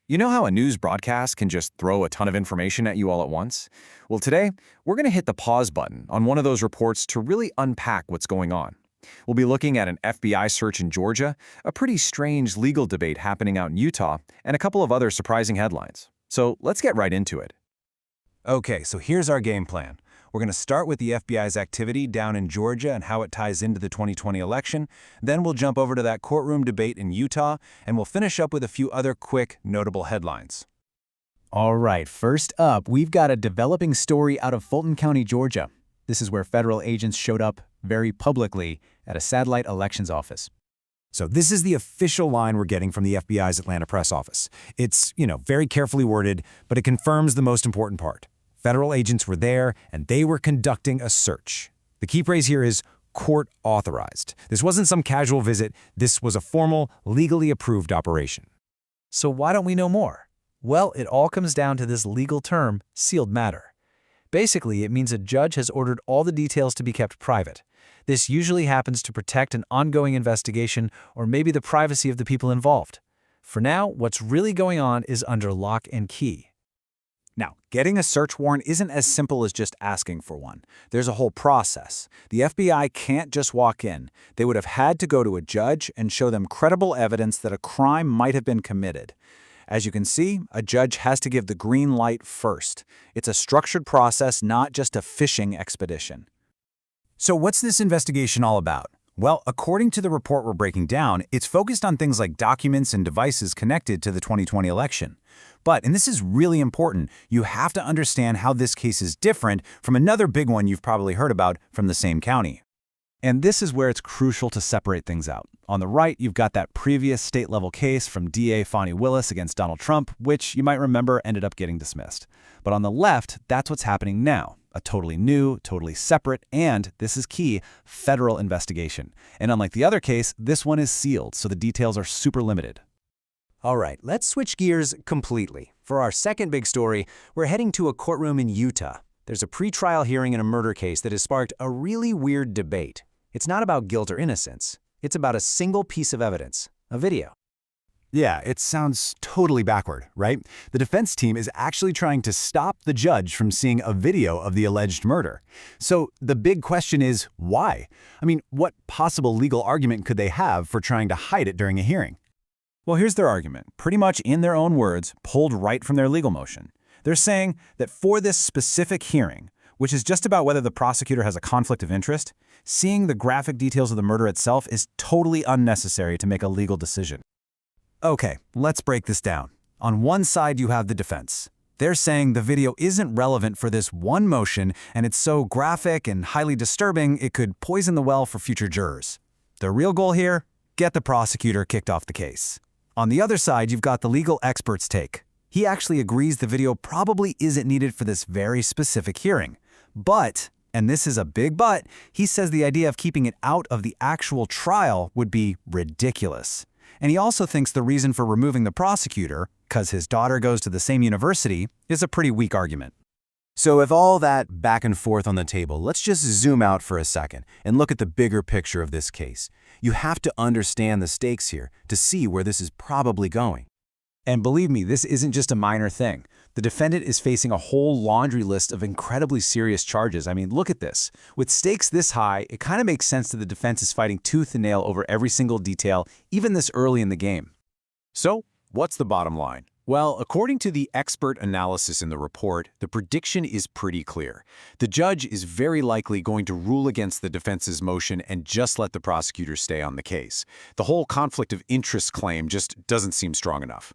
You know how a news broadcast can just throw a ton of information at you all at once? Well, today, we're going to hit the pause button on one of those reports to really unpack what's going on. We'll be looking at an FBI search in Georgia, a pretty strange legal debate happening out in Utah, and a couple of other surprising headlines. So let's get right into it. Okay, so here's our game plan. We're going to start with the FBI's activity down in Georgia and how it ties into the 2020 election. Then we'll jump over to that courtroom debate in Utah, and we'll finish up with a few other quick, notable headlines. All right, first up, we've got a developing story out of Fulton County, Georgia. This is where federal agents showed up very publicly at a satellite elections office. So this is the official line we're getting from the FBI's Atlanta press office. It's, very carefully worded, but it confirms the most important part. Federal agents were there, and they were conducting a search. The key phrase here is court authorized. This wasn't some casual visit. This was a formal, legally approved operation. So why don't we know more? Well, it all comes down to this legal term, sealed matter. Basically, it means a judge has ordered all the details to be kept private. This usually happens to protect an ongoing investigation or maybe the privacy of the people involved. For now, what's really going on is under lock and key. Now, getting a search warrant isn't as simple as just asking for one. There's a whole process. The FBI can't just walk in. They would have had to go to a judge and show them credible evidence that a crime might have been committed. As you can see, a judge has to give the green light first. It's a structured process, not just a fishing expedition. So what's this investigation all about? Well, according to the report we're breaking down, it's focused on things like documents and devices connected to the 2020 election. But, and this is really important, you have to understand how this case is different from another big one you've probably heard about from the same county. And this is where it's crucial to separate things out. On the right, you've got that previous state-level case from DA Fani Willis against Donald Trump, which you might remember ended up getting dismissed. But on the left, that's what's happening now. A totally new, totally separate, and, this is key, federal investigation. And unlike the other case, this one is sealed, so the details are super limited. All right, let's switch gears completely. For our second big story, we're heading to a courtroom in Utah. There's a pretrial hearing in a murder case that has sparked a really weird debate. It's not about guilt or innocence. It's about a single piece of evidence, a video. Yeah, it sounds totally backward, right? The defense team is actually trying to stop the judge from seeing a video of the alleged murder. So the big question is, why? I mean, what possible legal argument could they have for trying to hide it during a hearing? Well, here's their argument, pretty much in their own words, pulled right from their legal motion. They're saying that for this specific hearing, which is just about whether the prosecutor has a conflict of interest, seeing the graphic details of the murder itself is totally unnecessary to make a legal decision. Okay, let's break this down. On one side, you have the defense. They're saying the video isn't relevant for this one motion, and it's so graphic and highly disturbing it could poison the well for future jurors. The real goal here? Get the prosecutor kicked off the case. On the other side, you've got the legal expert's take. He actually agrees the video probably isn't needed for this very specific hearing. But, and this is a big but, he says the idea of keeping it out of the actual trial would be ridiculous. And he also thinks the reason for removing the prosecutor, because his daughter goes to the same university, is a pretty weak argument. So with all that back and forth on the table, let's just zoom out for a second and look at the bigger picture of this case. You have to understand the stakes here to see where this is probably going. And believe me, this isn't just a minor thing. The defendant is facing a whole laundry list of incredibly serious charges. I mean, look at this. With stakes this high, it kind of makes sense that the defense is fighting tooth and nail over every single detail, even this early in the game. So, what's the bottom line? Well, according to the expert analysis in the report, the prediction is pretty clear. The judge is very likely going to rule against the defense's motion and just let the prosecutor stay on the case. The whole conflict of interest claim just doesn't seem strong enough.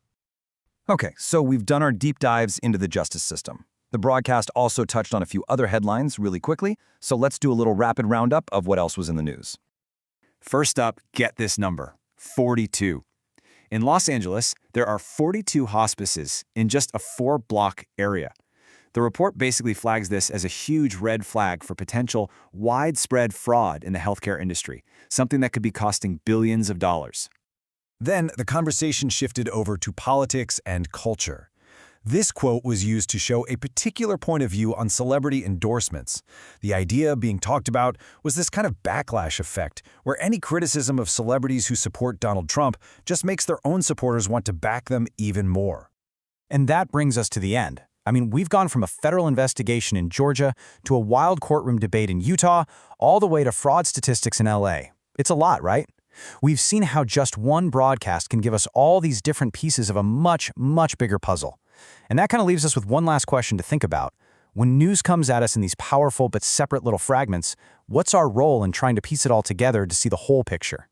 Okay, so we've done our deep dives into the justice system. The broadcast also touched on a few other headlines really quickly, so let's do a little rapid roundup of what else was in the news. First up, get this number, 42. In Los Angeles, there are 42 hospices in just a 4-block area. The report basically flags this as a huge red flag for potential widespread fraud in the healthcare industry, something that could be costing billions of dollars. Then the conversation shifted over to politics and culture. This quote was used to show a particular point of view on celebrity endorsements. The idea being talked about was this kind of backlash effect, where any criticism of celebrities who support Donald Trump just makes their own supporters want to back them even more. And that brings us to the end. I mean, we've gone from a federal investigation in Georgia to a wild courtroom debate in Utah, all the way to fraud statistics in LA. It's a lot, right? We've seen how just one broadcast can give us all these different pieces of a much, much bigger puzzle. And that kind of leaves us with one last question to think about. When news comes at us in these powerful but separate little fragments, what's our role in trying to piece it all together to see the whole picture?